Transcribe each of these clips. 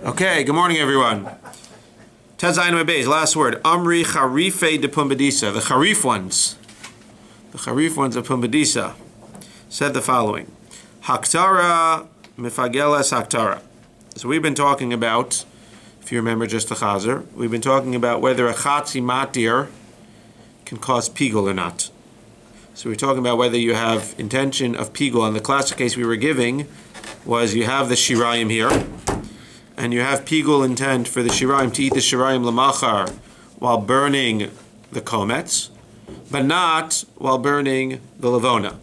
Okay, good morning, everyone. Tezayin Beis, last word. Amri Charife de Pumbedisa, the Charif ones. The Charif ones of Pumbedisa said the following. Haktara mifagelas haktara. So we've been talking about, if you remember just the chazer, we've been talking about whether a chatzi matir can cause pigul or not. So we're talking about whether you have intention of pigul, and the classic case we were giving was you have the shirayim here, and you have pigul intent for the shirayim to eat the shirayim lamachar while burning the komets, but not while burning the lavona.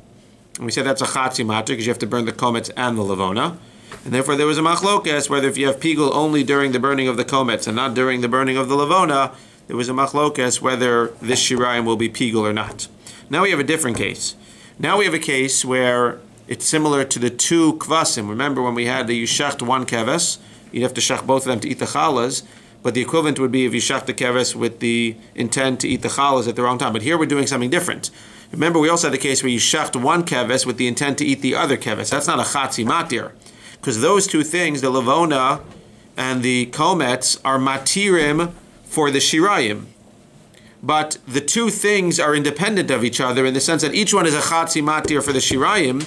And we said that's a chatzi matir because you have to burn the komets and the lavona. And therefore there was a machlokes whether if you have pigul only during the burning of the komets and not during the burning of the lavona, there was a machlokes whether this shirayim will be pigul or not. Now we have a different case. Now we have a case where it's similar to the two kvasim. Remember when we had the you shacht one keves, you'd have to shach both of them to eat the chalas, but the equivalent would be if you shach the keves with the intent to eat the chalas at the wrong time. But here we're doing something different. Remember we also had the case where you shacht one keves with the intent to eat the other keves. That's not a chatzi matir. Because those two things, the lavona and the komets, are matirim for the shirayim. But the two things are independent of each other in the sense that each one is a chatzi matir for the shirayim,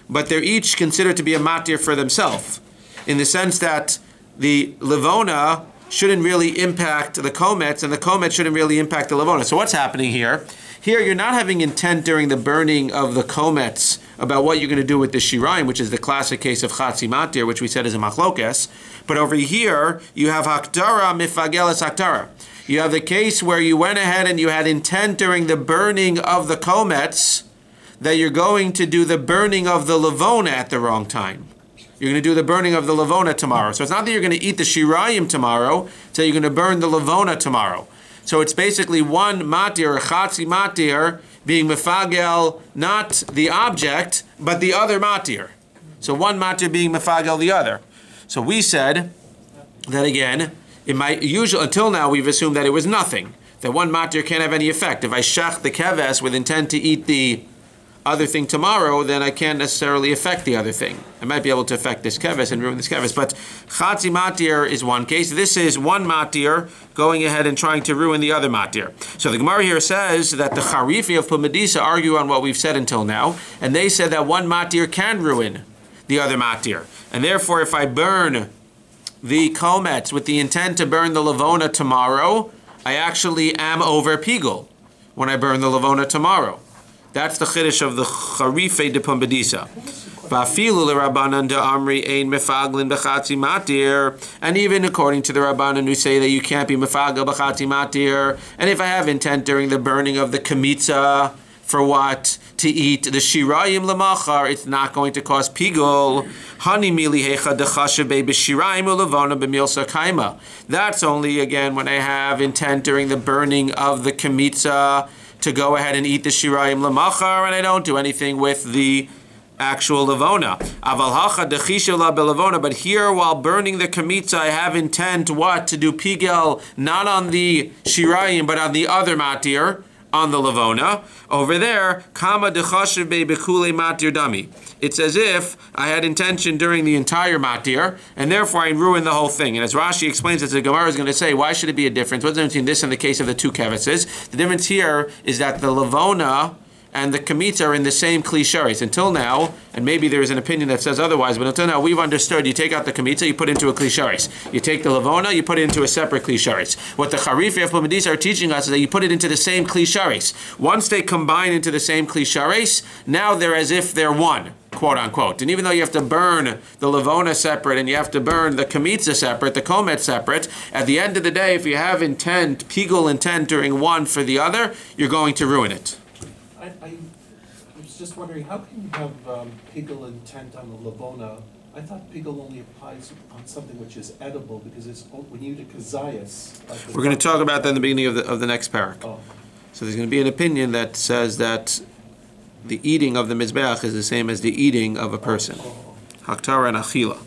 but they're each considered to be a matir for themselves. In the sense that the lavona shouldn't really impact the komets, and the komets shouldn't really impact the lavona. So what's happening here? Here you're not having intent during the burning of the komets about what you're going to do with the shirayim, which is the classic case of chatzi matir, which we said is a machlokes. But over here, you have haktara mifagelas haktara. You have the case where you went ahead and you had intent during the burning of the komets that you're going to do the burning of the lavona at the wrong time. You're going to do the burning of the lavona tomorrow. So it's not that you're going to eat the shirayim tomorrow, so you're going to burn the lavona tomorrow. So it's basically one matir, chatzi matir, being mefagel, not the object, but the other matir. So one matir being mefagel the other. So we said that again, it might usually until now we've assumed that it was nothing, that one matir can't have any effect. If I shach the keves with intent to eat the other thing tomorrow, then I can't necessarily affect the other thing. I might be able to affect this keves and ruin this keves, but chatzi matir is one case. This is one matir going ahead and trying to ruin the other matir. So the Gemara here says that the Charifi of Pumbedisa argue on what we've said until now, and they said that one matir can ruin the other matir. And therefore, if I burn the komets with the intent to burn the lavona tomorrow, I actually am over pigul when I burn the lavona tomorrow. That's the chiddush of the Charife de Pumbedisa. And even according to the Rabbanan who say that you can't be mefagel b'chatzi matir, and if I have intent during the burning of the kamitza, for what? To eat the shirayim lamachar, it's not going to cause pigul. That's only again when I have intent during the burning of the kamitza to go ahead and eat the shirayim lamachar, and I don't do anything with the actual lavona. But here, while burning the kamitza, I have intent what? To do pigel, not on the shirayim, but on the other matir, on the lavona. Over there, kama dechashiv bekule matir dami. It's as if I had intention during the entire matir, and therefore I ruined the whole thing. And as Rashi explains, as the Gemara is going to say, why should it be a difference? What's the difference between this and the case of the two keveses? The difference here is that the lavona and the kamitza are in the same kli sharis. Until now, and maybe there is an opinion that says otherwise, but until now we've understood you take out the kamitza, you put it into a kli sharis. You take the lavona, you put it into a separate kli sharis. What the Charifi of Pumbedisa are teaching us is that you put it into the same kli sharis. Once they combine into the same kli sharis, now they're as if they're one, quote unquote. And even though you have to burn the lavona separate and you have to burn the kamitza separate, the komet separate, at the end of the day, if you have intent, pigul intent during one for the other, you're going to ruin it. I was just wondering, how can you have pigul intent on the lavona? I thought pigul only applies on something which is edible because it's when you do kazayas. We're going to talk about that in the beginning of the next parak. Oh. So there's going to be an opinion that says that the eating of the mizbeach is the same as the eating of a person. Haktara and achila.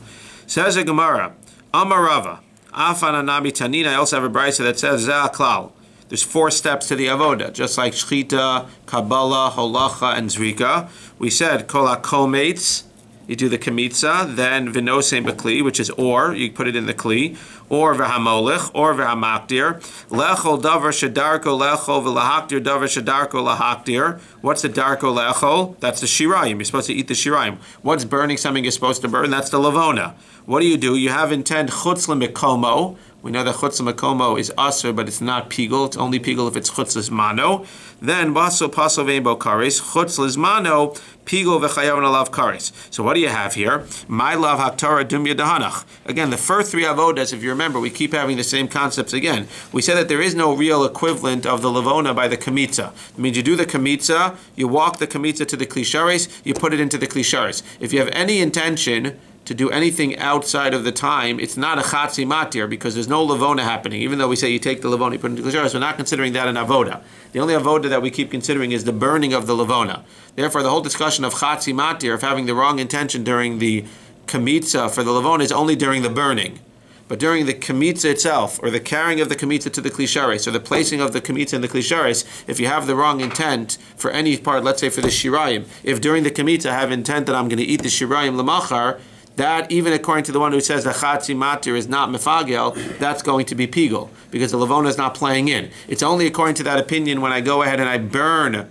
Says a Gemara, Amarava, Afana Nabi Tanina. I also have a brisa that says Zeh klal. There's 4 steps to the avoda, just like shchita, kabbalah, holacha, and zrika. We said kol hakometz you do the kamitza, then v'nosein b'kli, which is or, you put it in the kli, or v'hamolich, or v'hamakdir, lechol davar shedarko lechol v'lahakdir davar shedarko lahakdir. What's the darko lechol? That's the shirayim. You're supposed to eat the shirayim. What's burning something you're supposed to burn? That's the lavona. What do? You have intent chutz l'mekomo. We know that chutz l'mekomo is aser, but it's not pigul. It's only pigul if it's chutz l'zmano. Then baso paso ve'bo kares, chutz l'zmano, pigul v'chayav alav kares. So what do you have here? My love haktorah dumya dahanach. Again, the first three avodas, if you remember, we keep having the same concepts again. We said that there is no real equivalent of the lavona by the kamitza. It means you do the kamitza, you walk the kamitza to the klishares, you put it into the klishares. If you have any intention to do anything outside of the time, it's not a chatzi matir because there's no lavona happening. Even though we say you take the lavona, you put it into the klishares, we're not considering that an avoda. The only avoda that we keep considering is the burning of the lavona. Therefore, the whole discussion of chatzi matir, of having the wrong intention during the kamitza for the lavona, is only during the burning. But during the kamitza itself, or the carrying of the kamitza to the klishares, or the placing of the kamitza in the klishares, if you have the wrong intent for any part, let's say for the shirayim, if during the kamitza I have intent that I'm going to eat the shirayim lamachar, that, even according to the one who says that chatzi matir is not mefagel, that's going to be pigul, because the lavona is not playing in. It's only according to that opinion when I go ahead and I burn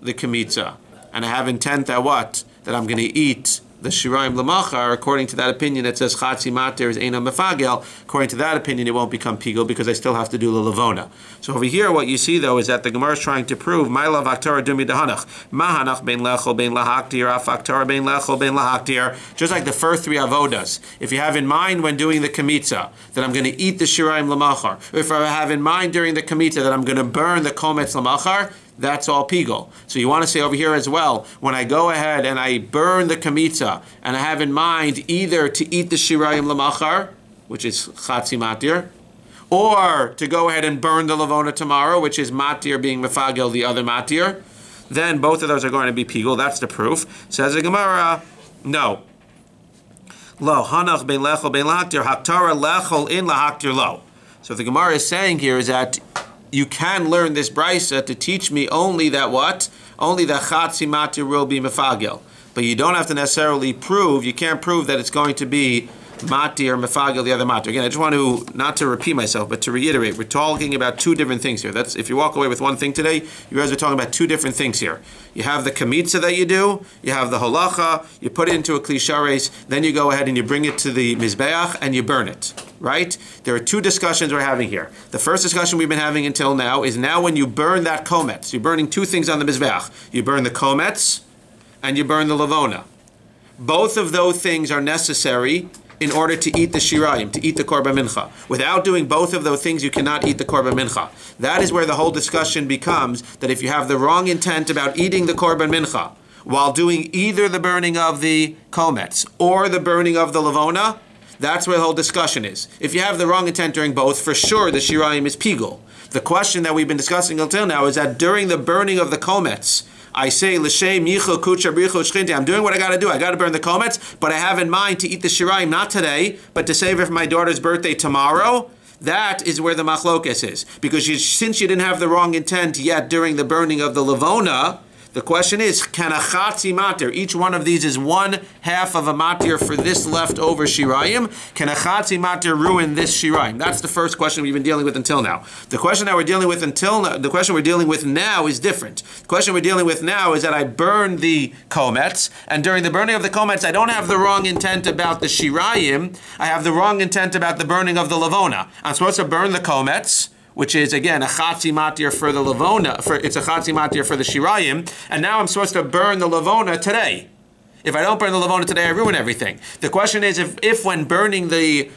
the kamitza, and I have intent that what? That I'm going to eat the shirayim lamachar. According to that opinion that says chatzi matir is eina mefagel, according to that opinion it won't become pigul because I still have to do the lavona. So over here what you see though is that the Gemara is trying to prove my love haktorah dumi dahanach mahanach ben lechol ben lahaktir af haktorah ben lechol ben lahaktir. Just like the first three avodas, if you have in mind when doing the kamitza that I'm going to eat the shirayim lamachar, or if I have in mind during the kamitza that I'm going to burn the kometz lamachar, that's all pigul. So you want to say over here as well, when I go ahead and I burn the kamitza, and I have in mind either to eat the shirayim lamachar, which is chatzi matir, or to go ahead and burn the lavona tomorrow, which is matir being mefagel the other matir, then both of those are going to be pigul. That's the proof. Says the Gemara, no. Lo, hanach ben lechol ben lahaktir, haktara lechol in lahaktir lo. So what the Gemara is saying here is that you can learn this brisa to teach me only that what? Only that chatzi matir will be mefagel. But you don't have to necessarily prove, you can't prove that it's going to be matir, mefagel, the other matir. Again, I just want to, not to repeat myself, but to reiterate, we're talking about two different things here. That's, if you walk away with one thing today, you guys are talking about two different things here. You have the kamitza that you do, you have the holacha, you put it into a klishares, then you go ahead and you bring it to the mizbeach and you burn it. Right? There are two discussions we're having here. The first discussion we've been having until now is now when you burn that kometz. You're burning two things on the mizbeach. You burn the kometz and you burn the lavona. Both of those things are necessary in order to eat the shirayim, to eat the korban mincha. Without doing both of those things, you cannot eat the korban mincha. That is where the whole discussion becomes that if you have the wrong intent about eating the korban mincha while doing either the burning of the kometz or the burning of the lavona, that's where the whole discussion is. If you have the wrong intent during both, for sure the shirayim is pigul. The question that we've been discussing until now is that during the burning of the kometz, I say, L'shem yichu kucha brichu shchinti, I'm doing what I got to do. I got to burn the kometz, but I have in mind to eat the shirayim not today, but to save it for my daughter's birthday tomorrow. That is where the machlokes is. Because since you didn't have the wrong intent yet during the burning of the lavona, the question is, can a chatzi matir, each one of these is one half of a matir for this leftover shirayim, can a chatzi matir ruin this shirayim? That's the first question we've been dealing with until now. The question that we're dealing with until now, the question we're dealing with now is different. The question we're dealing with now is that I burn the kometz, and during the burning of the kometz, I don't have the wrong intent about the shirayim, I have the wrong intent about the burning of the lavona. I'm supposed to burn the kometz, which is, again, a chatzi matir for the lavona, it's a chatzi matir for the shirayim, and now I'm supposed to burn the lavona today. If I don't burn the lavona today, I ruin everything. The question is, if when burning the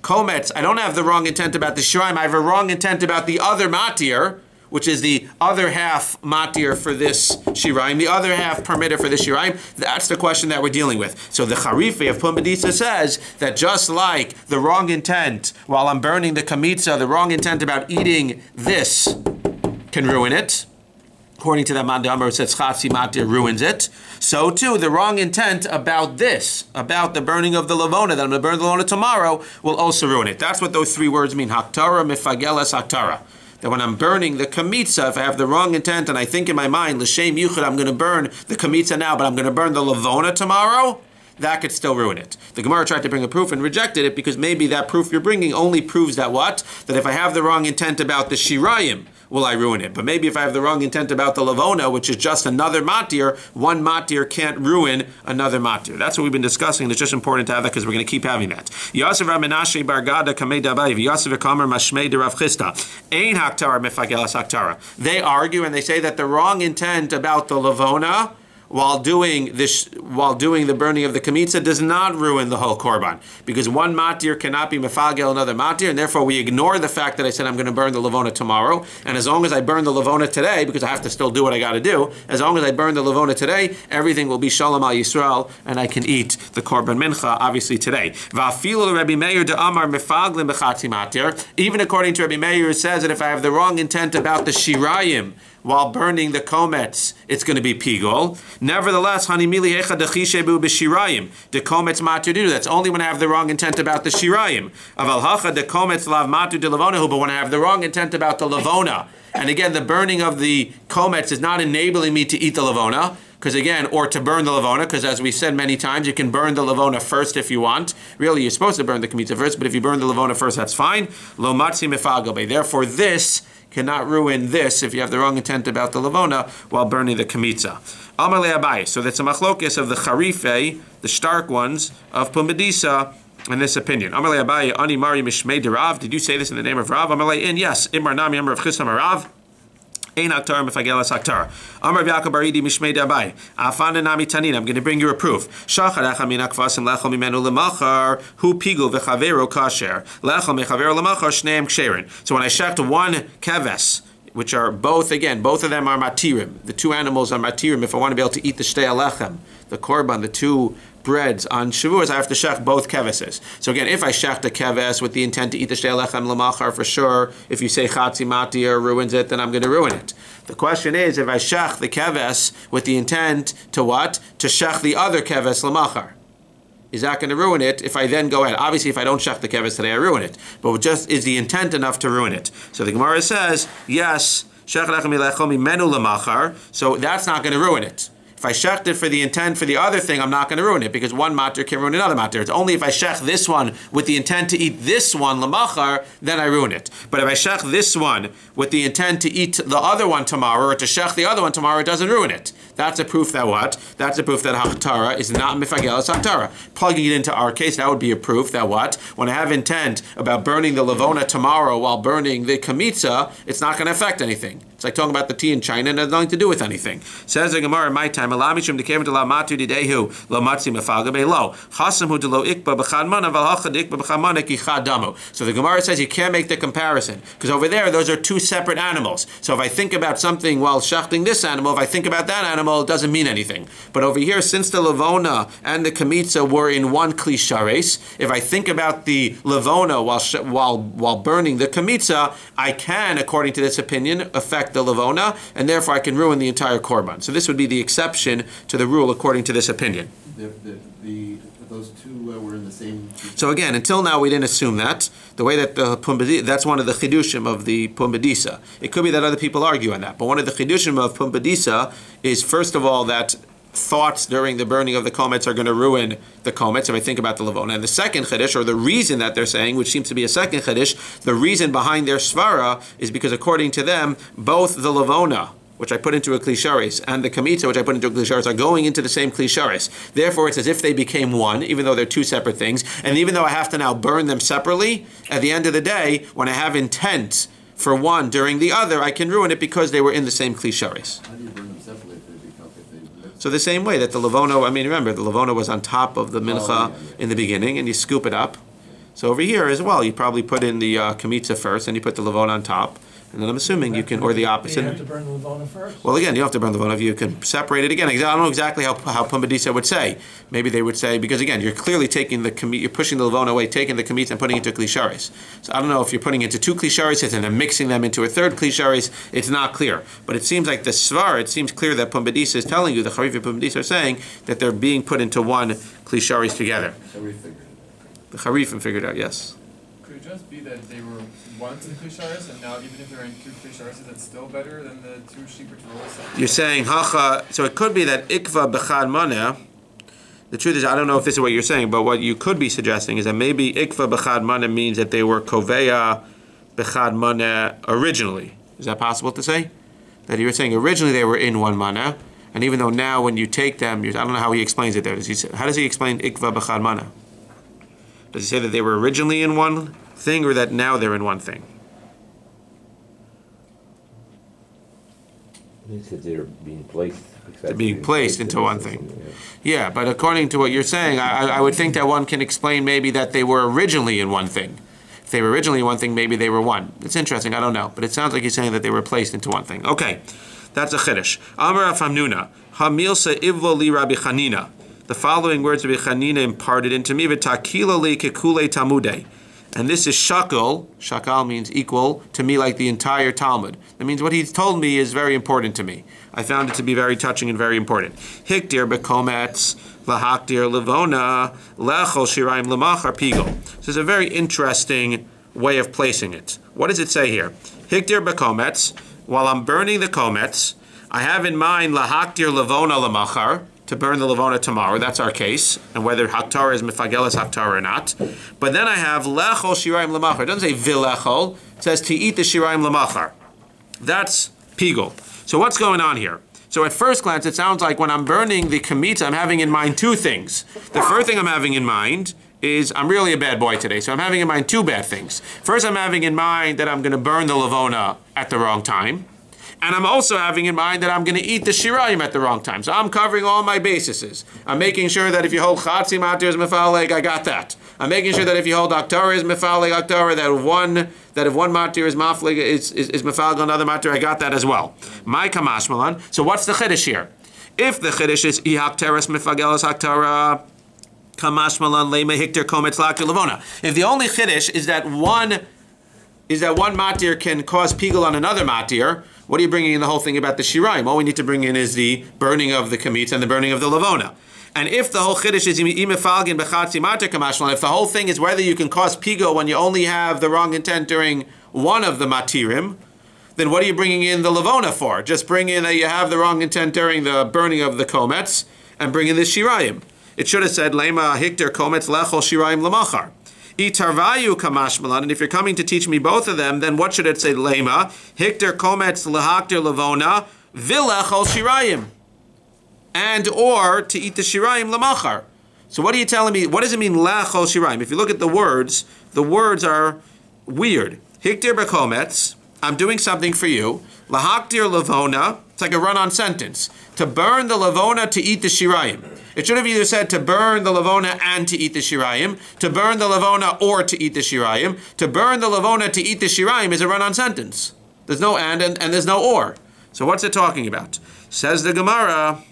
kometz, I don't have the wrong intent about the shirayim, I have a wrong intent about the other matir, which is the other half matir for this shirayim, the other half permitted for this shirayim, that's the question that we're dealing with. So the Charife of Pumbedisa says that just like the wrong intent while I'm burning the kamitza, the wrong intent about eating this can ruin it, according to that Mandamar who says chatzi matir ruins it, so too the wrong intent about this, about the burning of the lavona, that I'm going to burn the lavona tomorrow, will also ruin it. That's what those three words mean, haktara, mifagelas, haktara. that when I'm burning the kamitza, if I have the wrong intent and I think in my mind, l'shem yuchad, I'm going to burn the kamitza now, but I'm going to burn the lavona tomorrow, that could still ruin it. The Gemara tried to bring a proof and rejected it because maybe that proof you're bringing only proves that what? That if I have the wrong intent about the shirayim, will I ruin it? But maybe if I have the wrong intent about the lavona, which is just another matir, one matir can't ruin another matir. That's what we've been discussing, and it's just important to have that because we're going to keep having that. Yosef Rav Menashe Bar Gada Kamei Dabayiv, Yosef Kamer Mashmei de Rav Chisda, Ein Haktara Mefagelas Haktara. They argue and they say that the wrong intent about the lavona while doing the burning of the kamitza does not ruin the whole korban, because one matir cannot be mefagel another matir, and therefore we ignore the fact that I said I'm going to burn the lavona tomorrow, and as long as I burn the lavona today, because I have to still do what I got to do, as long as I burn the lavona today, everything will be shalom al Yisrael, and I can eat the korban mincha obviously today. Va'afilu Rabbi Meir de Amar mefaglim b'chatzi matir. Even according to Rabbi Meir, it says that if I have the wrong intent about the shirayim while burning the komets, it's going to be pigol. Nevertheless, hanimili echa dechishebu b'shirayim, the komets matudu. That's only when I have the wrong intent about the shirayim. Aval hacha the komets lav matu de lavonahu. But when I have the wrong intent about the lavona, and again, the burning of the komets is not enabling me to eat the lavona, because again, or to burn the lavona, because as we said many times, you can burn the lavona first if you want. Really, you're supposed to burn the kamitza first, but if you burn the lavona first, that's fine. Lo matzi mefagobe. Therefore, this cannot ruin this if you have the wrong intent about the lavona while burning the kamitza. Amar le Abai. So that's a machlokes of the charifei, the stark ones of Pumbedisa, in this opinion. Amar le Abai, ani mari mishmei de Rav. Did you say this in the name of Rav? Amar le in, yes. Imar nami amar of Chisam Rav. Ein haktar mefagelas haktar. Amar Yaakov Baridi mishmei de Abai. Afana nami tanin. I'm going to bring you a proof. Shachar echa min akvasim lechol mimenu lemachar hu pigul v'chavero kasher lechol mechavero lemachar shneim ksherin. So when I shecht one keves, which are both of them are matirim. The two animals are matirim. If I want to be able to eat the shtei alechem, the korban, the two breads on Shavuos, I have to shech both keveses. So again, if I shech the keves with the intent to eat the shtei alechem lamachar, for sure, if you say chatzi matir ruins it, then I'm going to ruin it. The question is, if I shech the keves with the intent to what? To shech the other keves lamachar. Is that going to ruin it if I then go ahead? Obviously, if I don't shech the keves today, I ruin it. But just is the intent enough to ruin it? So the Gemara says, yes, so that's not going to ruin it. If I shecht it for the intent for the other thing, I'm not going to ruin it, because one matir can ruin another matir. It's only if I shech this one with the intent to eat this one, lamachar, then I ruin it. But if I shech this one with the intent to eat the other one tomorrow, or to shech the other one tomorrow, it doesn't ruin it. That's a proof that what? That's a proof that haktara is not mifagelas haktara. Plugging it into our case, that would be a proof that what? When I have intent about burning the lavona tomorrow while burning the kamitza, it's not going to affect anything. It's like talking about the tea in China and it has nothing to do with anything. Says the Gemara in my time, so the Gemara says you can't make the comparison, because over there those are two separate animals. So if I think about something while shechting this animal, if I think about that animal, it doesn't mean anything. But over here, since the lavona and the kamitza were in one kli shares, if I think about the lavona while burning the kamitza, I can, according to this opinion, affect the lavona, and therefore I can ruin the entire korban. So this would be the exception to the rule according to this opinion. Those two were in the same... So again, until now we didn't assume that. The way that the Pumbedisa, that's one of the chidushim of the Pumbedisa. It could be that other people argue on that, but one of the chidushim of Pumbedisa is, first of all, that thoughts during the burning of the komets are going to ruin the komets, if I think about the lavona. And the second chiddush, or the reason that they're saying, which seems to be a second chiddush, the reason behind their svara is because according to them, both the lavona, which I put into a klisharis, and the kamitza, which I put into a klisharis, are going into the same klisharis. Therefore, it's as if they became one, even though they're two separate things. And even though I have to now burn them separately, at the end of the day, when I have intent for one during the other, I can ruin it because they were in the same klisharis. How do you burn them separately if they become... So the same way that the lavona, remember, the lavona was on top of the mincha in the beginning, and you scoop it up. So over here as well, you probably put in the kamitza first, and you put the lavona on top. And then I'm assuming you can, or the opposite. You have to burn the lavona first? Well, again, you don't have to burn the lavona. You can separate it again. I don't know exactly how Pumbedisa would say. Maybe they would say, because again, you're clearly taking the you're pushing the lavona away, taking the kamitza and putting it into klisharis. So I don't know if you're putting it into two klisharis and then mixing them into a third klisharis. It's not clear. But it seems like the svar, it seems clear that Pumbedisa is telling you, the Charif and Pumbedisa are saying that they're being put into one klisharis together. So we figured it out. The Charifim figured out, yes. Could it just be that they were once in Kusharis, and now even if they're in two Kusharis, it's still better than the two Shibur Torah? You're saying hacha, so it could be that ikva b'chad maneh. The truth is, I don't know if this is what you're saying, but what you could be suggesting is that maybe ikva b'chad maneh means that they were koveya b'chad maneh originally. Is that possible to say? That you were saying originally they were in one maneh, and even though now when you take them, I don't know how he explains it there. How does he explain ikva b'chad maneh? Does he say that they were originally in one thing, or that now they're in one thing? He said they're being placed. They're being placed into one thing. Yeah, but according to what you're saying, I would think that one can explain maybe that they were originally in one thing. If they were originally in one thing, maybe they were one. It's interesting, I don't know. But it sounds like he's saying that they were placed into one thing. Okay, that's a chiddush. Amar Rav Hamnuna, Hamilsa ivlo li Rabbi Chanina. The following words Rabbi Chanina imparted into me, v'takila li kekule tamudei. And this is shakal. Shakal means equal to me, like the entire Talmud. That means what he's told me is very important to me. I found it to be very touching and very important. Hikdir bekometz lahakdir levona lechol shiraim lemachar pigol. This is a very interesting way of placing it. What does it say here? Hikdir bekometz. While I'm burning the kometz, I have in mind lahakdir levona lemachar, to burn the levona tomorrow. That's our case, and whether haktara is mefagelas haktara or not. But then I have lechol shiraim lemachar. It doesn't say vilechol. It says to eat the shiraim lemachar. That's pigol. So what's going on here? So at first glance, it sounds like when I'm burning the kamitza, I'm having in mind two things. The first thing I'm having in mind is I'm really a bad boy today, so I'm having in mind two bad things. First, I'm having in mind that I'm going to burn the levona at the wrong time. And I'm also having in mind that I'm going to eat the shirayim at the wrong time. So I'm covering all my bases. I'm making sure that if you hold chatzi matir is mefaleg, I got that. I'm making sure that if you hold aktara is mefaleg aktara, that if one matir is mafleg is mefaleg on another matir, I got that as well. My kamashmalan. So what's the chiddush here? If the chiddush is I hakteres mefagelas haktara, kamashmalan lema hikter kometz lakir levona. If the only chiddush is that one matir can cause pigul on another matir, what are you bringing in the whole thing about the shirayim? All we need to bring in is the burning of the kamitz and the burning of the levona. And if the whole chiddush is imefalgin bechatzi matir kamashlan, if the whole thing is whether you can cause pigul when you only have the wrong intent during one of the matirim, then what are you bringing in the levona for? Just bring in that you have the wrong intent during the burning of the kometz and bring in the shirayim. It should have said lema hikter kometz lechol shirayim lemachar. Itarvayu kamashmalan, and if you're coming to teach me both of them, then what should it say? Lema hikter kometz lehakter levona vilechol shirayim, and or to eat the shirayim lemachar. So what are you telling me? What does it mean lechol shirayim? If you look at the words are weird. Hikter bekometz, I'm doing something for you. Lahaktir levona, it's like a run-on sentence. To burn the levona, to eat the shirayim. It should have either said to burn the levona and to eat the shirayim, to burn the levona or to eat the shirayim. To burn the levona to eat the shirayim is a run-on sentence. There's no and there's no or. So what's it talking about? Says the Gemara,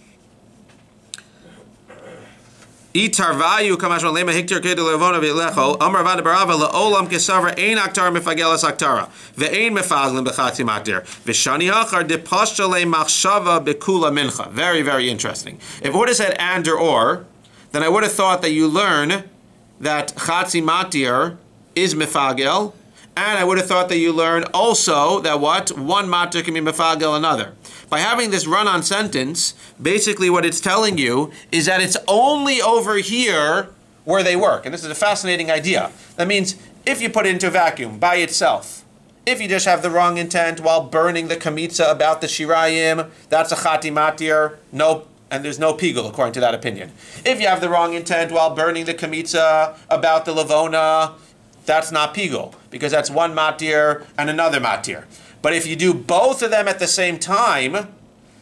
Itarvayu kamashon lema hikter ked levona vilechol amar vada barava laolam kesavar ein aktar mefagelas aktara ve'ein mefaglim bechatzi matir v'shani hachar de pashta le machshava bekula mincha. Very, very interesting. If it would have said and or, then I would have thought that you learn that chatzi matir is mefagel, and I would have thought that you learn also that what? One matir can be mefagel another. By having this run-on sentence, basically what it's telling you is that it's only over here where they work. And this is a fascinating idea. That means if you put it into a vacuum by itself, if you just have the wrong intent while burning the kamitza about the shirayim, that's a chati matir, no, and there's no pigul according to that opinion. If you have the wrong intent while burning the kamitza about the levona, that's not pigul, because that's one matir and another matir. But if you do both of them at the same time,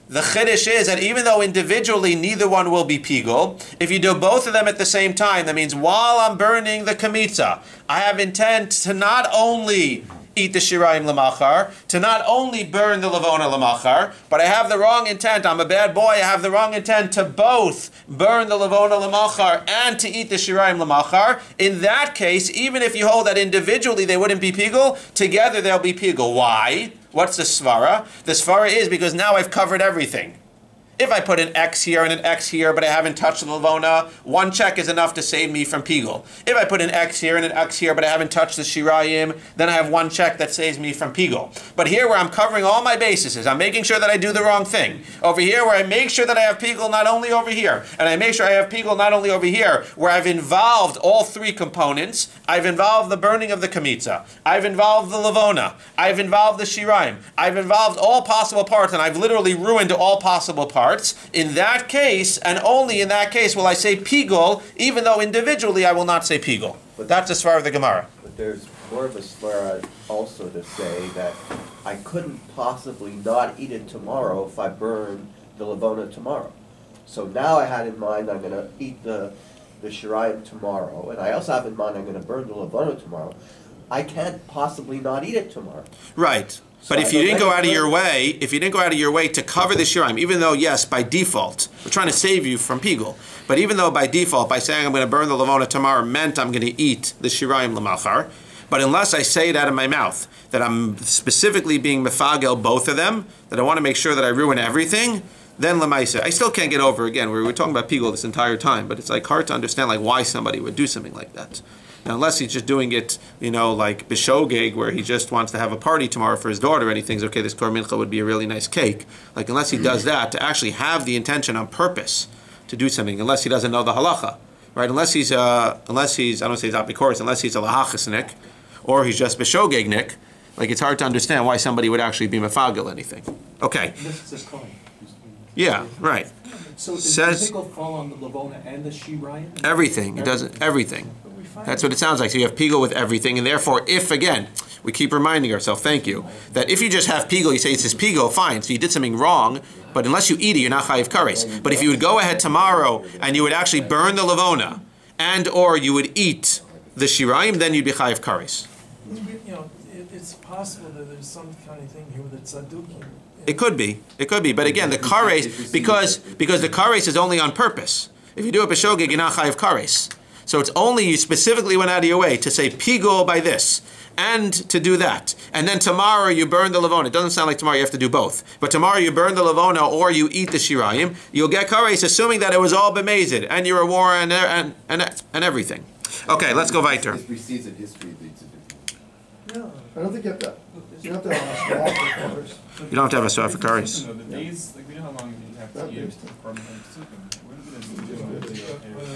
the chiddush is that even though individually neither one will be pigul, if you do both of them at the same time, that means while I'm burning the kamitza, I have intent to not only eat the shirayim lemachar, to not only burn the levona lemachar, but I have the wrong intent. I'm a bad boy. I have the wrong intent to both burn the levona lemachar and to eat the shirayim lemachar. In that case, even if you hold that individually they wouldn't be pigul, together they'll be pigul. Why? What's the svara? The svara is because now I've covered everything. If I put an X here and an X here, but I haven't touched the Levona, one check is enough to save me from Pigul. If I put an X here and an X here, but I haven't touched the Shirayim, then I have one check that saves me from Pigul. But here where I'm covering all my bases, I'm making sure that I do the wrong thing. Over here where I make sure that I have Pigul not only over here, and I make sure I have Pigul not only over here, where I've involved all three components, I've involved the burning of the Kamitza, I've involved the Levona, I've involved the Shirayim, I've involved all possible parts, and I've literally ruined all possible parts. In that case, and only in that case, will I say Pigul, even though individually I will not say Pigul. But that's the Svar of the Gemara. But there's more of a svara also to say that I couldn't possibly not eat it tomorrow if I burn the Levona tomorrow. So now I had in mind I'm going to eat the Shirayim tomorrow, and I also have in mind I'm going to burn the Levona tomorrow. I can't possibly not eat it tomorrow. Right. But if you didn't go out of your way, to cover the Shirayim, even though, yes, by default, we're trying to save you from Pigul, but even though by default, by saying I'm going to burn the Levona tomorrow meant I'm going to eat the Shirayim Lamachar, but unless I say it out of my mouth, that I'm specifically being mefagel both of them, that I want to make sure that I ruin everything, then Lamaisa. I still can't get over, again, we were talking about Pigul this entire time, but it's like hard to understand like why somebody would do something like that. Now, unless he's just doing it, like b'shogeg, where he just wants to have a party tomorrow for his daughter, and he thinks, okay, this Kor Mincha would be a really nice cake. Like, unless he does that, to actually have the intention on purpose to do something, unless he doesn't know the halacha, right? Unless he's, I don't say he's apikoros, unless he's a lahachasnik, or he's just b'shogegnik, like, it's hard to understand why somebody would actually be mefagel anything. Okay. This is coin. Yeah, right. So does the Pigul fall on the Levona and the Shirayim? Everything. It doesn't. Everything. That's what it sounds like. So you have Pigul with everything, and therefore, if again, we keep reminding ourselves, thank you, that if you just have Pigul, you say it's just Pigul, fine. So you did something wrong, but unless you eat it, you're not chayiv kares. But if you would go ahead tomorrow and you would actually burn the Levona, and or you would eat the Shirayim, then you'd be chayiv kares. It's possible that there's some kind of thing here with the tzaddukim. It could be, but again, the kares, because the kares is only on purpose. If you do it b'shogeg, you're not chayiv kares. So it's only you specifically went out of your way to say Pigul by this, and to do that. And then tomorrow you burn the Levona. It doesn't sound like tomorrow you have to do both. But tomorrow you burn the Levona or you eat the Shirayim, you'll get kares, assuming that it was all b'mezid, and you're a war and everything. Okay, let's go weiter. This precedes in history leads to No. I don't think you have to. You don't have to have a small cars. You don't have to have a swap for kares. The days, like we know how long you have to use for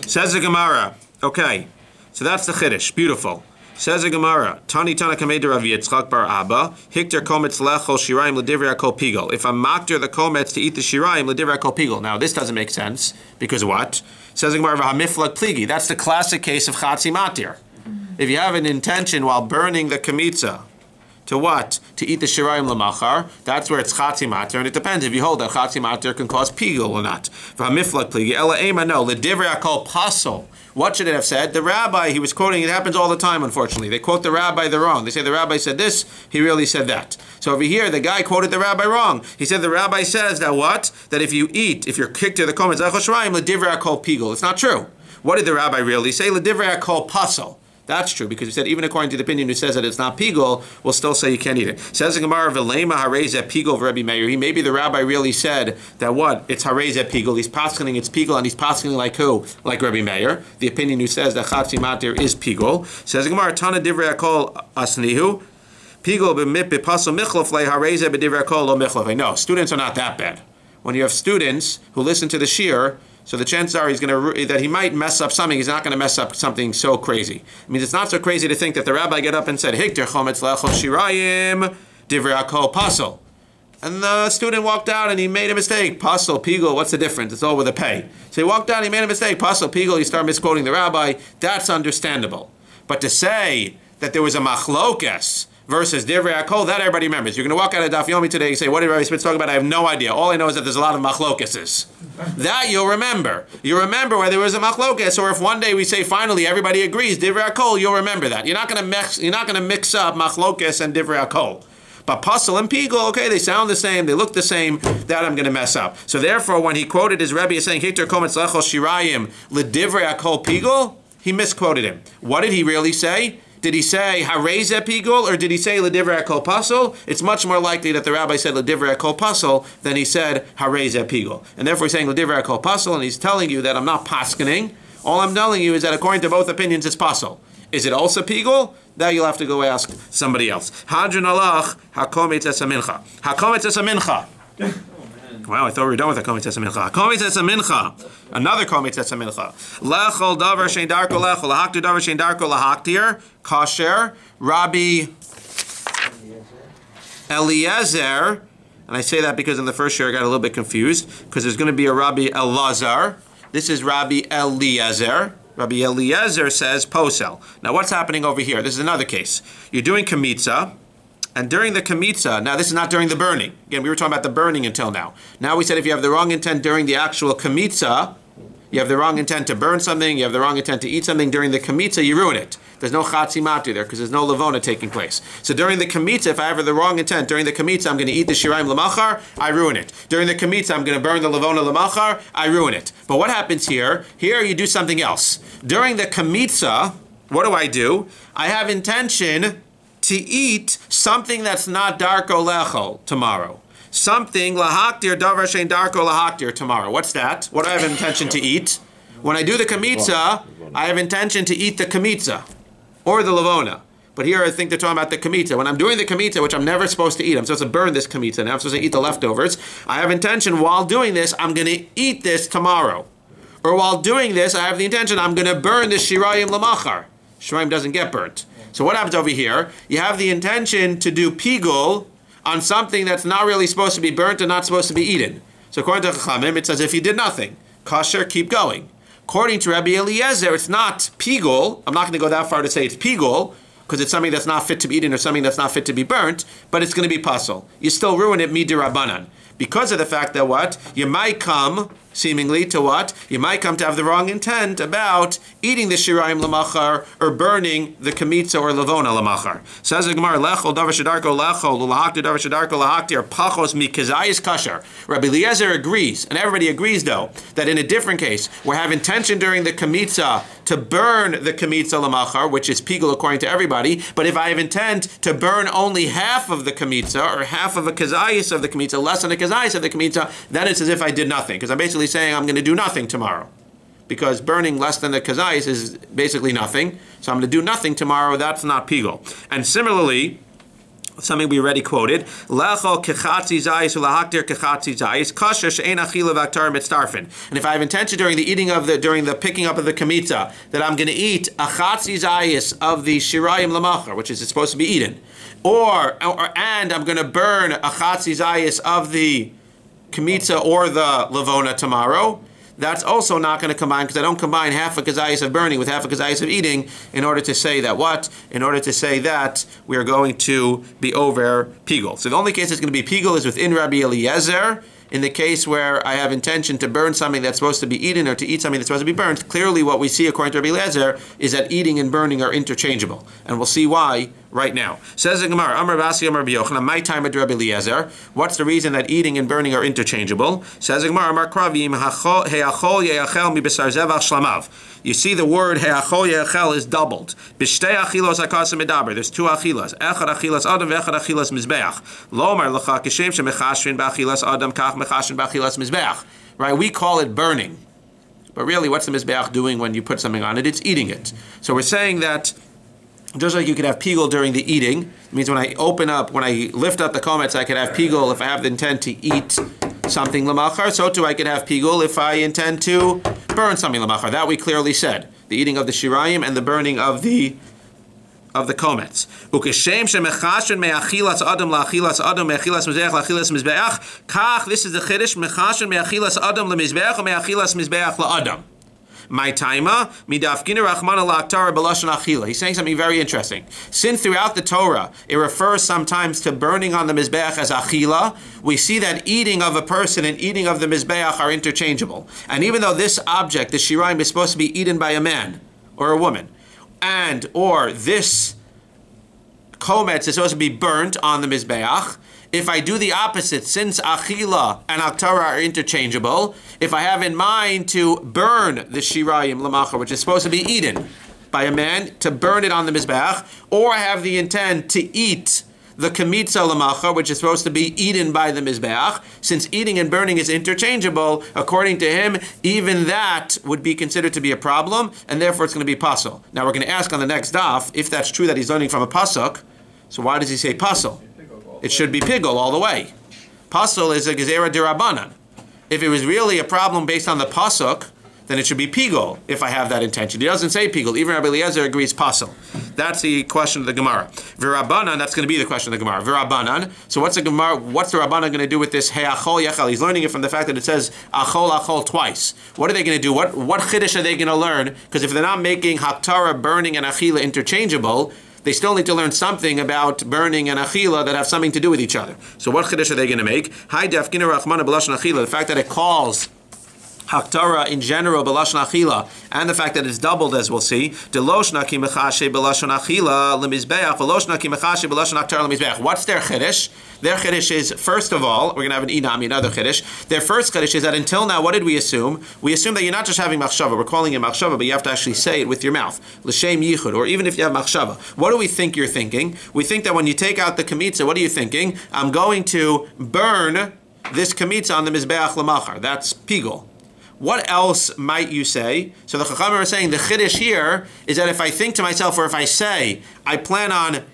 Says the Gemara. Okay, so that's the Chiddush. Beautiful. Says the Gemara. Tani Tana Kamed Rav Yitzchak Bar Abba. Hikter Kometz Lechol Shirayim L'Divrei Kol Pigul. If I'm makter the Kometz to eat the Shirayim L'Divrei Kol Pigul. Now this doesn't make sense because what? Says the Gemara V'Hamiflag Pligi. That's the classic case of Chatzi Matir. If you have an intention while burning the Kamitza to what? To eat the Shirayim Lamachar, that's where it's Chatzi Matir, and it depends if you hold that Chatzi Matir can cause Pigul or not. V'Hamiflag Pligi. Ela Ema no. L'Divrei Kol Pasol. What should it have said? The rabbi, he was quoting, it happens all the time, unfortunately. They quote the rabbi the wrong. They say the rabbi said this, he really said that. So over here, the guy quoted the rabbi wrong. He said the rabbi says that what? That if you're kicked to the comments, l'divrei kol pigul. It's not true. What did the rabbi really say? L'divrei kol pasol. That's true, because he said even according to the opinion who says that it's not pigul, we'll still say you can't eat it. Says the Gemara, V'lema harezeh pigul v'Rebbi Meir. Maybe the rabbi really said that what? It's harezeh pigul. He's paskening it's pigul, and he's paskening like who? Like Rebbi Meir, the opinion who says that Chatzi Matir is pigul. Says the Gemara, Tana divrei kol asnihu. Pigul b'pasol michlov le harezeh b'divrei kol lo michlov. No, students are not that bad. When you have students who listen to the shir, so the chances are that he might mess up something. He's not going to mess up something so crazy. I mean, it's not so crazy to think that the rabbi got up and said, Hikter chometz lechol shirayim divrei kol pasol. And the student walked out and he made a mistake. Pasol, pigul, what's the difference? It's all with a pay. So he walked out and he made a mistake. Pasol, pigul, you start misquoting the rabbi. That's understandable. But to say that there was a machlokes versus divrei kol, that everybody remembers. You're going to walk out of DAF Yomi today and say, what did Rabbi Spitz talk about? I have no idea. All I know is that there's a lot of machlokeses. That you'll remember. You remember where there was a machlokes, or if one day we say finally everybody agrees divrei kol, you'll remember that. You're not going to mix up machlokes and divrei kol. But pasol and pigul, okay, they sound the same, they look the same, that I'm going to mess up. So therefore, when he quoted his Rebbe as saying, Hikter kometz lechol shirayim l'divrei kol pigul, he misquoted him. What did he really say? Did he say hareze pigul, or did he say ledivrei kol pasol? It's much more likely that the rabbi said ledivrei kol pasol than he said hareze pigul. And therefore he's saying ledivrei kol pasol, and he's telling you that I'm not paskening. All I'm telling you is that according to both opinions, it's pasol. Is it also pigul? That you'll have to go ask somebody else. Hadron alach hakometz esamincha. Hakometz esamincha. Wow, I thought we were done with the Kometz Mincha. Kometz Mincha. Another Kometz Mincha. Lechol davar shein darko lechol. Lahaktir davar shein darko lahaktir. Kasher. Rabbi Eliezer. And I say that because in the first year I got a little bit confused, because there's going to be a Rabbi Elazar. This is Rabbi Eliezer. Rabbi Eliezer says posel. Now what's happening over here? This is another case. You're doing kamitza. And during the kamitza, now this is not during the burning. Again, we were talking about the burning until now. Now we said if you have the wrong intent during the actual kamitza, you have the wrong intent to burn something, you have the wrong intent to eat something during the kamitza, you ruin it. There's no chatzi matu there because there's no levona taking place. So during the kamitza, if I have the wrong intent, during the kamitza I'm going to eat the shiraim lamachar, I ruin it. During the kamitza I'm going to burn the levona lamachar, I ruin it. But what happens here? Here you do something else. During the kamitza, what do? I have intention to eat something that's not darko lechol tomorrow. Something lahaktir davar shein darko lahaktir tomorrow. What's that? What do I have intention to eat? When I do the kamitza, I have intention to eat the kamitza or the lavona. But here I think they're talking about the kamitza. When I'm doing the kamitza, which I'm never supposed to eat, I'm supposed to burn this kamitza, now I'm supposed to eat the leftovers. I have intention while doing this, I'm going to eat this tomorrow. Or while doing this, I have the intention, I'm going to burn the shirayim lamachar. Shirayim doesn't get burnt. So what happens over here? You have the intention to do pigul on something that's not really supposed to be burnt and not supposed to be eaten. So according to Chachamim, it's as if you did nothing. Kasher, keep going. According to Rabbi Eliezer, it's not pigul. I'm not going to go that far to say it's pigul, because it's something that's not fit to be eaten or something that's not fit to be burnt, but it's going to be pasol. You still ruin it midirabanan. Because of the fact that what? You might come, seemingly, to what? You might come to have the wrong intent about eating the shirayim lamachar or burning the kamitza or lavona lamachar. Says the Gemara, lechol davar shedarko lechol, ulahaktir davar shedarko lahaktir, pachos mikazayis kasher. Rabbi Eliezer agrees, and everybody agrees though, that in a different case, where I have intention during the kamitza to burn the kamitza lamachar, which is pigul according to everybody, but if I have intent to burn only half of the kamitza or half of a kazayis of the kamitza, less than a kazayis of the kamitza, then it's as if I did nothing, because I'm basically saying I'm going to do nothing tomorrow. Because burning less than the kazayis is basically nothing. So I'm going to do nothing tomorrow. That's not pigul. And similarly, something we already quoted, lechol kechatzi zayis ulahaktir kechatzi zayis kasher she'ein achila v'aktar mitztarfin. And if I have intention during the picking up of the kamitza that I'm going to eat a chatzi zayis of the shirayim lamachar, which is supposed to be eaten, and I'm going to burn a chatzi zayis of the kamitza or the lavona tomorrow, that's also not going to combine, because I don't combine half a kazayis of burning with half a kazayis of eating in order to say that what? In order to say that we are going to be over pigul. So the only case that's going to be pigul is within Rabbi Eliezer. In the case where I have intention to burn something that's supposed to be eaten or to eat something that's supposed to be burnt, clearly what we see according to Rabbi Eliezer is that eating and burning are interchangeable. And we'll see why right now. Says the Gemara, Amar Basi Amar B'Yochanan, my time at Rabbi Eliezer. What's the reason that eating and burning are interchangeable? Says the Gemara, Amar Kravim, He'achol ye'achel mi b'sar zevach shlamav. You see the word he'achol ye'achel is doubled. B'shtei achilos hakasim medaber. There's two achilas. Echad achilas adam ve'echad achilas mizbeach. Lomar l'cha kishem shemechashrin b'achilas adam kach mechashrin b'achilas mizbeach. Right? We call it burning. But really, what's the mizbeach doing when you put something on it? It's eating it. So we're saying that just like you could have pigul during the eating, it means when I lift up the komets, I could have pigul if I have the intent to eat something lamachar. So too I could have pigul if I intend to burn something lamachar. That we clearly said. The eating of the shirayim and the burning of the komets. Ukeshem shemechashen me'achilas adam la'achilas adam me'achilas mizbeach la'achilas mizbeach. Kach, this is the chiddush, mechashen me'achilas adam le'mizbeach or me'achilas mizbeach la'adam. My taima midafkina rachmana la'aktara b'lashon achila. He's saying something very interesting. Since throughout the Torah it refers sometimes to burning on the mizbeach as achila, we see that eating of a person and eating of the mizbeach are interchangeable. And even though this object, the shirayim, is supposed to be eaten by a man or a woman, or this kometz is supposed to be burnt on the mizbeach, if I do the opposite, since achila and aktara are interchangeable, if I have in mind to burn the shirayim lamachar, which is supposed to be eaten, by a man to burn it on the Mizbeach, or I have the intent to eat the kamitza l'macha, which is supposed to be eaten by the Mizbeach. Since eating and burning is interchangeable, according to him, even that would be considered to be a problem, and therefore it's going to be pasul. Now we're going to ask on the next daf, if that's true that he's learning from a pasuk, so why does he say pasul? It should be pigul all the way. Pasul is a gezerah derabanan. If it was really a problem based on the pasuk, then it should be pigul if I have that intention. He doesn't say pigul. Even Rabbi Eliezer agrees pasul. That's the question of the Gemara. V'Rabbanan, that's going to be the question of the Gemara. V'Rabbanan. So what's the Gemara? What's the Rabbanan going to do with this he'achol yachal? He's learning it from the fact that it says achol twice. What are they going to do? What chiddush are they going to learn? Because if they're not making haktara, burning, and achila interchangeable, they still need to learn something about burning and achila that have something to do with each other. So what chiddush are they going to make? Hai dafkina rachmana b'lashon achila. The fact that it calls haktara in general b'lashon achila, and the fact that it's doubled, as we'll see, deloshna ki mechashe b'lashon achila lemizbeach, veloshna ki mechashe b'lashon haktara lemizbeach. What's their chiddush? Their chiddush is, first of all, we're going to have an inami, another chiddush. Their first chiddush is that until now, what did we assume? We assume that you're not just having machshava. We're calling it machshava, but you have to actually say it with your mouth. L'shem yichud, or even if you have machshava. What do we think you're thinking? We think that when you take out the kamitza, what are you thinking? I'm going to burn this kamitza on the mizbeach l'machar. That's pigul. What else might you say? So the Chachamim are saying the chiddush here is that if I think to myself, or if I say, I plan on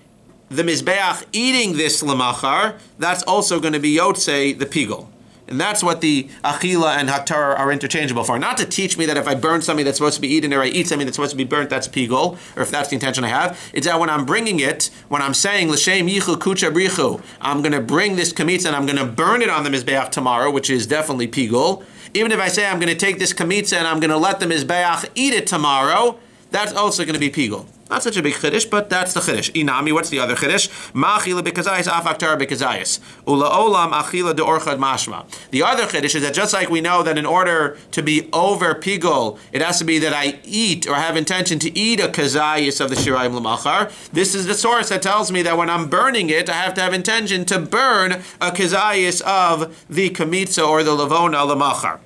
the Mizbeach eating this lamachar, that's also going to be yotzei the pigul. And that's what the achila and haktara are interchangeable for. Not to teach me that if I burn something that's supposed to be eaten, or I eat something that's supposed to be burnt, that's pigul, or if that's the intention I have. It's that when I'm bringing it, when I'm saying l'shem yichu kucha brichu, I'm going to bring this kamitza and I'm going to burn it on the Mizbeach tomorrow, which is definitely pigul. Even if I say I'm going to take this kamitza and I'm going to let the Mizbeach eat it tomorrow, that's also going to be pigul. Not such a big chiddush, but that's the chiddush. Inami, what's the other chiddush? Ma'achila bekazayis af haktara bekazayis. Ula olam achila de orchad mashma. The other chiddush is that just like we know that in order to be over pigul, it has to be that I eat or have intention to eat a kazayis of the shirayim l'machar. This is the source that tells me that when I'm burning it, I have to have intention to burn a kazayis of the kamitza or the lavona l'machar.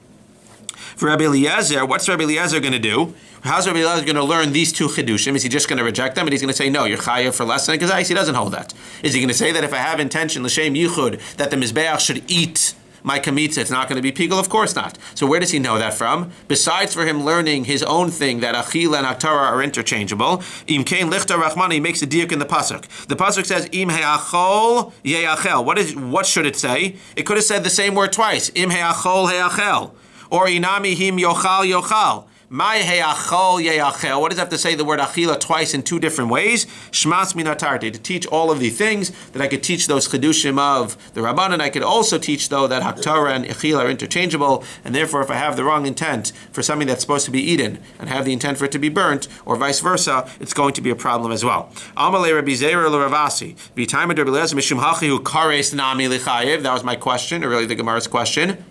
For Rabbi Eliezer, what's Rabbi Eliezer going to do? How's Rabbi Eliezer going to learn these two chidushim? Is he just going to reject them and he's going to say, no, you're chayav for less than a kazayis? He doesn't hold that. Is he going to say that if I have intention, l'shem yichud, that the mizbeach should eat my kamitza, it's not going to be pigul? Of course not. So where does he know that from? Besides for him learning his own thing, that achila and haktara are interchangeable, im kein lichta rachmana, he makes a diuk in the pasuk. The pasuk says, im he'achol ye'achel. What should it say? It could have said the same word twice. Im he'achol he'achel. Or inami him yochal yochal. My he'achol ye'achel. What does it have to say the word achila twice in two different ways? Shmas min hatarti. To teach all of the things that I could teach those chidushim of the Rabbanan. I could also teach, though, that haktara and achila are interchangeable, and therefore if I have the wrong intent for something that's supposed to be eaten and have the intent for it to be burnt, or vice versa, it's going to be a problem as well. Amalei Rabbi Zeir l'Ravasi. V'taimed Rabbi Eliezer mishum hachi hu kares nami l'chayev. That was my question, or really the Gemara's question.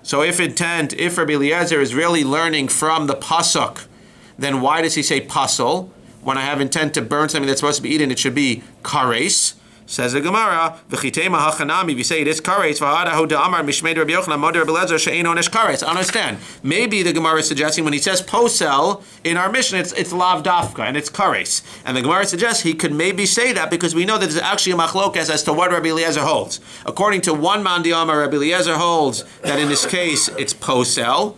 So if Rabbi Eliezer is really learning from the pasuk, then why does he say pasul? When I have intent to burn something that's supposed to be eaten, it should be kares. Says the Gemara, v'chitema hachanami, if you say it is kares, v'hadahu da'amar mishmei Rabbi Yochanan, moder Rabbi Eliezer, she'ein onesh kares. Understand, maybe the Gemara is suggesting when he says posel, in our mission, it's lav dafka, and it's kares. And the Gemara suggests he could maybe say that because we know that there's actually a machlokas as to what Rabbi Eliezer holds. According to one man di'amar, Rabbi Eliezer holds that in this case, it's posel,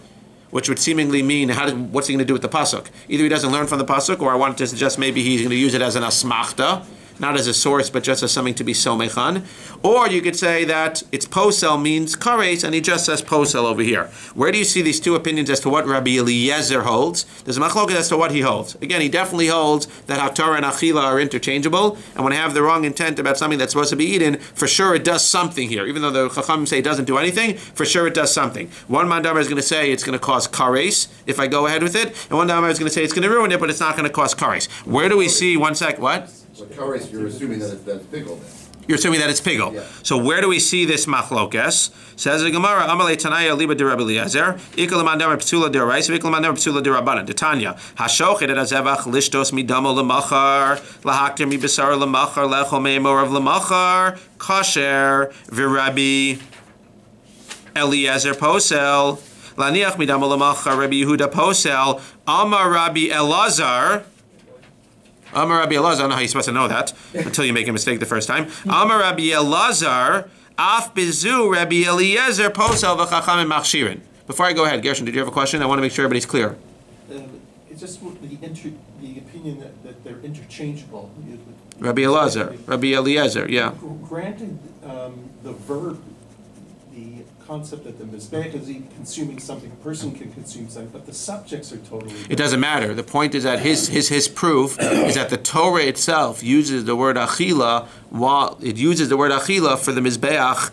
which would seemingly mean, what's he going to do with the pasuk? Either he doesn't learn from the pasuk, or I wanted to suggest maybe he's going to use it as an asmachta, not as a source, but just as something to be somechan. Or you could say that it's posel means kares, and he just says posel over here. Where do you see these two opinions as to what Rabbi Eliezer holds? There's a machloket as to what he holds. Again, he definitely holds that haktara and achila are interchangeable, and when I have the wrong intent about something that's supposed to be eaten, for sure it does something here. Even though the Chachamim say it doesn't do anything, for sure it does something. One mandamar is going to say it's going to cause kares if I go ahead with it, and one mandamar is going to say it's going to ruin it, but it's not going to cause kares. Where do we see, one sec, what? But kares, you're assuming that that's pigul then. You're assuming that it's pigul. Yeah. So where do we see this machlokes? Says the Gemara, Amalei Tanaya Liba de Rabbi Eliezer, Ikal Mandamar Psula de Rais, Ikal Mandamar Psula de Rabbanan, de Tanya, Hashochet et Azevach Lishtos Midamo Lemachar, Lahakter Mi Besar Lemachar, Lecho Meimor of Lemachar, Kasher, Virabi Eliezer Posel, Laniach Midamo Lemachar, Rabbi Yehuda Posel, Amar Rabbi Elazar. Amar Rabbi Elazar, I don't know how you're supposed to know that until you make a mistake the first time. Amar Rabbi Elazar, af bizu Rabbi Eliezer posel v'chachamim machshirin. Before I go ahead, Gershon, did you have a question? I want to make sure everybody's clear. It's just the opinion that they're interchangeable. Rabbi Elazar, Rabbi Eliezer, yeah. Granted, the verb, the concept that the mizbeach is consuming something, a person can consume something, but the subjects are totally different. It doesn't matter. The point is that his proof is that the Torah itself uses the word achila, while it uses the word achila for the mizbeach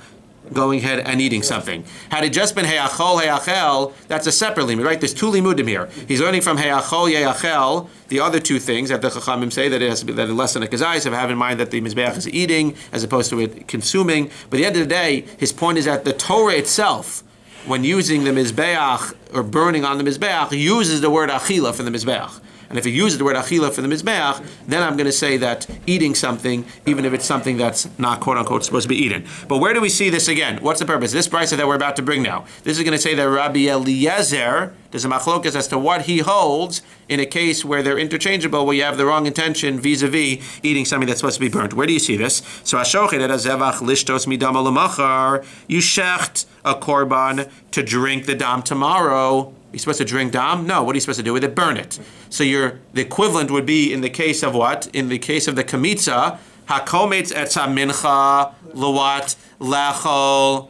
going ahead and eating something. Had it just been heyachol, heyachel, that's a separate limud, right? There's two limudim here. He's learning from heyachol, heyachel, the other two things that the chachamim say that it has to be that less than a kazai, so have in mind that the mizbeach is eating as opposed to it consuming. But at the end of the day, his point is that the Torah itself, when using the mizbeach or burning on the mizbeach, uses the word achila for the mizbeach. And if it uses the word achila for the mizbeach, then I'm going to say that eating something, even if it's something that's not quote-unquote supposed to be eaten. But where do we see this again? What's the purpose? This brisa that we're about to bring now. This is going to say that Rabbi Eliezer, there's a machlokas as to what he holds in a case where they're interchangeable, where you have the wrong intention vis-a-vis eating something that's supposed to be burnt. Where do you see this? So Ashochet et hazevach lishtos midam alamachar, you shecht a korban to drink the dam tomorrow. You're supposed to drink dam? No. What are you supposed to do with it? Burn it. So the equivalent would be in the case of what? In the case of the kamitza, hakometz etza mincha lawat lachol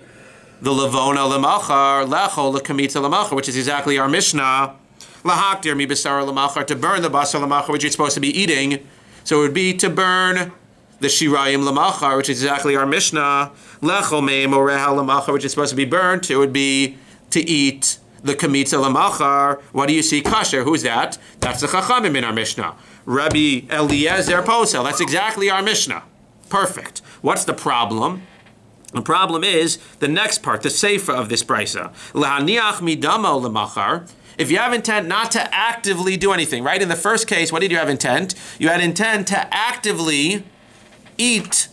the levona lemachar lachol the kamitza lemachar, which is exactly our mishnah. Lahaktir mi basar lemachar, to burn the basar lemachar, which you're supposed to be eating. So it would be to burn the shirayim lemachar, which is exactly our mishnah. Lechol meim oreha lemachar, which is supposed to be burnt. It would be to eat the kamitza lamachar. What do you see? Kasher. Who's that? That's the chachamim in our Mishnah. Rabbi Eliezer posel. That's exactly our Mishnah. Perfect. What's the problem? The problem is the next part, the seifa of this brisa. Lahaniach midamo lamachar. If you have intent not to actively do anything, right? In the first case, what did you have intent? You had intent to actively eat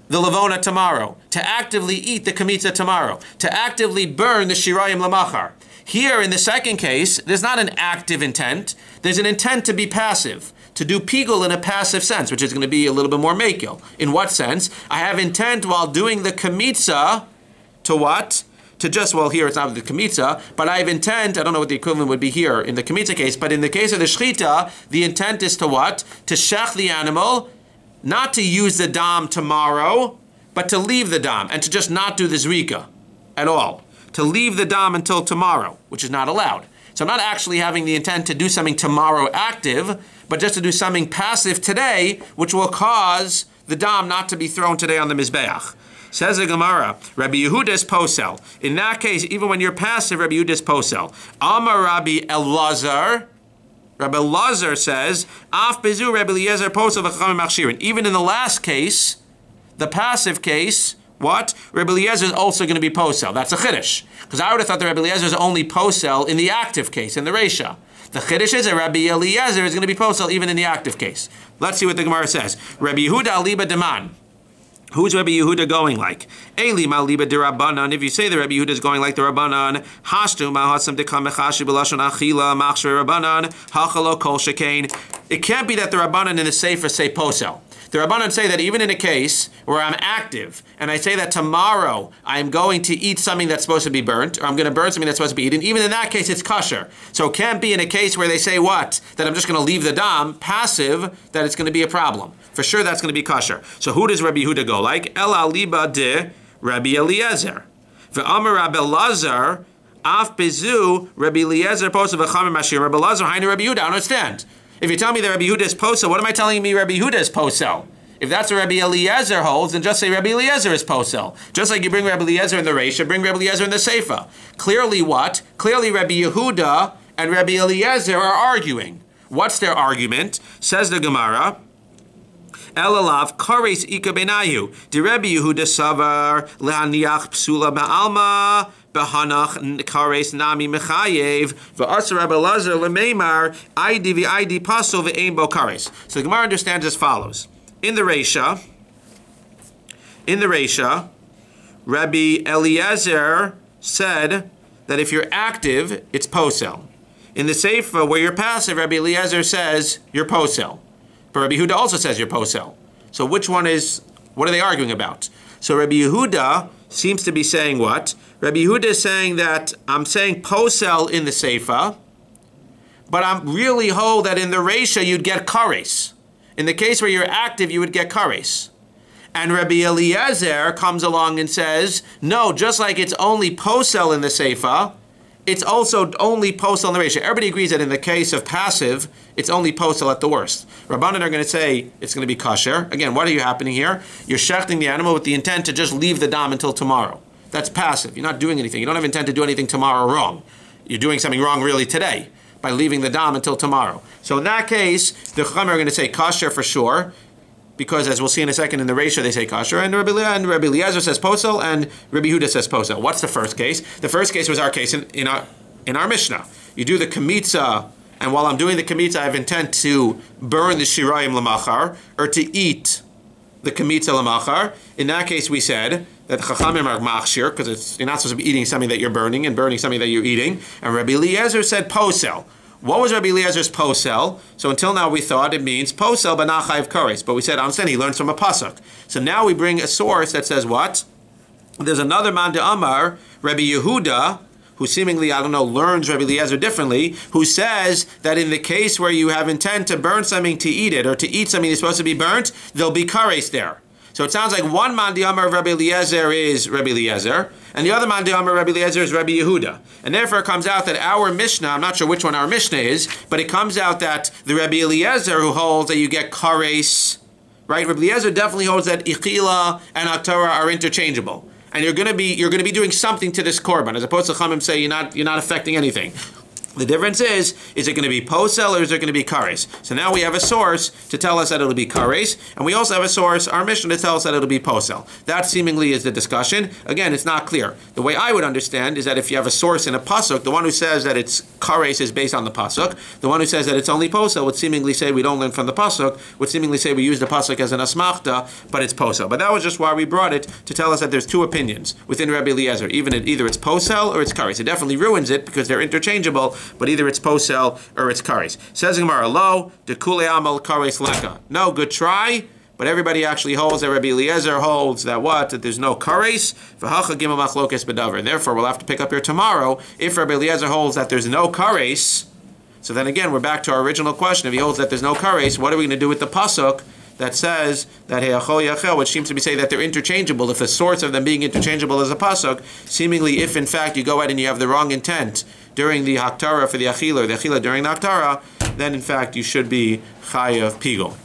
the levona tomorrow, to actively eat the kamitza tomorrow, to actively burn the shirayim lamachar. Here, in the second case, there's not an active intent. There's an intent to be passive, to do pigul in a passive sense, which is going to be a little bit more makil. In what sense? I have intent while doing the kamitza to what? To just, well, here it's not the kamitza, but I have intent, I don't know what the equivalent would be here in the kamitza case, but in the case of the shchita, the intent is to what? To shech the animal, not to use the dam tomorrow, but to leave the dam and to just not do the zrika at all. To leave the dam until tomorrow, which is not allowed. So I'm not actually having the intent to do something tomorrow active, but just to do something passive today, which will cause the dam not to be thrown today on the mizbeach. Says the Gemara, Rabbi Yehuda's posel. In that case, even when you're passive, Rabbi Yehuda's posel. Amar Rabbi Elazar. Rabbi Elazar says, Af bezu Rabbi Eliezer posel v'chachamim machshirin. Even in the last case, the passive case, what? Rabbi Eliezer is also going to be posel. That's a chiddush. Because I would have thought that Rabbi Eliezer is only posel in the active case, in the reisha. The chiddush is that Rabbi Eliezer is going to be posel even in the active case. Let's see what the Gemara says. Rabbi Yehuda aliba deman. Who's Rabbi Yehuda going like? Eli ma liba de Rabbanan. If you say that Rabbi Yehuda is going like the Rabbanan, hashtu ma'hatzam dekam mechashi b'lashon achila machshre Rabbanan hachalo kol shekain. It can't be that the Rabbanan in the Sefer say posel. The Rabbanan say that even in a case where I'm active, and I say that tomorrow I'm going to eat something that's supposed to be burnt, or I'm going to burn something that's supposed to be eaten, even in that case it's kosher. So it can't be in a case where they say what? That I'm just going to leave the dam, passive, that it's going to be a problem. For sure that's going to be kosher. So who does Rabbi Yehuda go like? El aliba de Rabbi Eliezer. Ve'amar Rabbi Elazar, af bezu Rabbi Eliezer posel v'chamim mashir. Rabbi Elazar, hainu Rabbi Yehuda. I don't understand. If you tell me that Rabbi Yehuda is posel, what am I telling me Rabbi Yehuda is posel? If that's what Rabbi Eliezer holds, then just say Rabbi Eliezer is posel. Just like you bring Rabbi Eliezer in the Reisha, bring Rabbi Eliezer in the Seifa. Clearly what? Clearly Rabbi Yehuda and Rabbi Eliezer are arguing. What's their argument? Says the Gemara, Elalav kares ika benayu. Di Rabbi Yehuda savar lehaniach psula ba'alma behanach kares nami mechayev v'asar Rabbi Elazar lemeimar aidi v'aidi pasul v'ein bo kares. So the Gemara understands as follows. In the Reisha, Rabbi Eliezer said that if you're active, it's posel. In the Seifa, where you're passive, Rabbi Eliezer says you're posel. But Rabbi Yehuda also says you're posel. So what are they arguing about? So Rabbi Yehuda seems to be saying what? Rabbi Yehuda is saying that I'm saying posel in the Seifa, but I'm really hold that in the Reisha you'd get kares. In the case where you're active, you would get kares. And Rabbi Eliezer comes along and says, no, just like it's only posel in the Seifa, it's also only posel in the Reisha. Everybody agrees that in the case of passive, it's only posel at the worst. Rabbanan are going to say it's going to be kasher. Again, what are you happening here? You're shechting the animal with the intent to just leave the dam until tomorrow. That's passive. You're not doing anything. You don't have intent to do anything tomorrow wrong. You're doing something wrong really today by leaving the dam until tomorrow. So in that case, the Chachamim are going to say kasher for sure, because as we'll see in a second in the Reisha they say kasher, and Rabbi Eliezer says posel, and Rabbi Yehuda says posel. What's the first case? The first case was our case in our Mishnah. You do the kamitza, and while I'm doing the kamitza, I have intent to burn the shirayim lamachar, or to eat the kamitza lamachar. In that case, we said that chachamim are machshir, because you're not supposed to be eating something that you're burning and burning something that you're eating. And Rabbi Eliezer said posel. What was Rabbi Eliezer's posel? So until now we thought it means posel but not chayiv kares. But we said, understand, he learns from a pasuk. So now we bring a source that says what? There's another man de Amar, Rabbi Yehuda, who seemingly, learns Rabbi Eliezer differently, who says that in the case where you have intent to burn something to eat it, or to eat something that's supposed to be burnt, there'll be kares there. So it sounds like one man de Amar of Rabbi Eliezer is Rabbi Eliezer, and the other man de Amar of Rabbi Eliezer is Rabbi Yehuda. And therefore it comes out that our Mishnah, I'm not sure which one our Mishnah is, but it comes out that the Rabbi Eliezer who holds that you get kares, right? Rabbi Eliezer definitely holds that ichila and ha'torah are interchangeable. And you're going to be doing something to this korban, as opposed to Chamim say you're not affecting anything. The difference is it going to be posel or is it going to be kares? So now we have a source to tell us that it'll be kares, and we also have a source, our Mishnah, to tell us that it'll be posel. That seemingly is the discussion. Again, it's not clear. The way I would understand is that if you have a source in a pasuk, the one who says that it's kares is based on the pasuk. The one who says that it's only posel would seemingly say we don't learn from the pasuk, would seemingly say we use the pasuk as an asmachta, but it's posel. But that was just why we brought it, to tell us that there's two opinions within Rabbi Eliezer. Either it's posel or it's kares. It definitely ruins it because they're interchangeable, but either it's posel or it's kares. Says Gemara, lo, de kule amal kares leka. No, good try, but everybody actually holds that Rabbi Eliezer holds that what? That there's no kares, v'hacha gimel machlokes bedavar. And therefore, we'll have to pick up here tomorrow. If Rabbi Eliezer holds that there's no kares, so then again, we're back to our original question. If he holds that there's no kares, what are we going to do with the pasuk that says that he'achol yachel, which seems to be saying that they're interchangeable? If the source of them being interchangeable is a pasuk, seemingly if in fact you go ahead and you have the wrong intent during the haktara for the achila, or the achila during the haktara, then in fact you should be chayav pigul.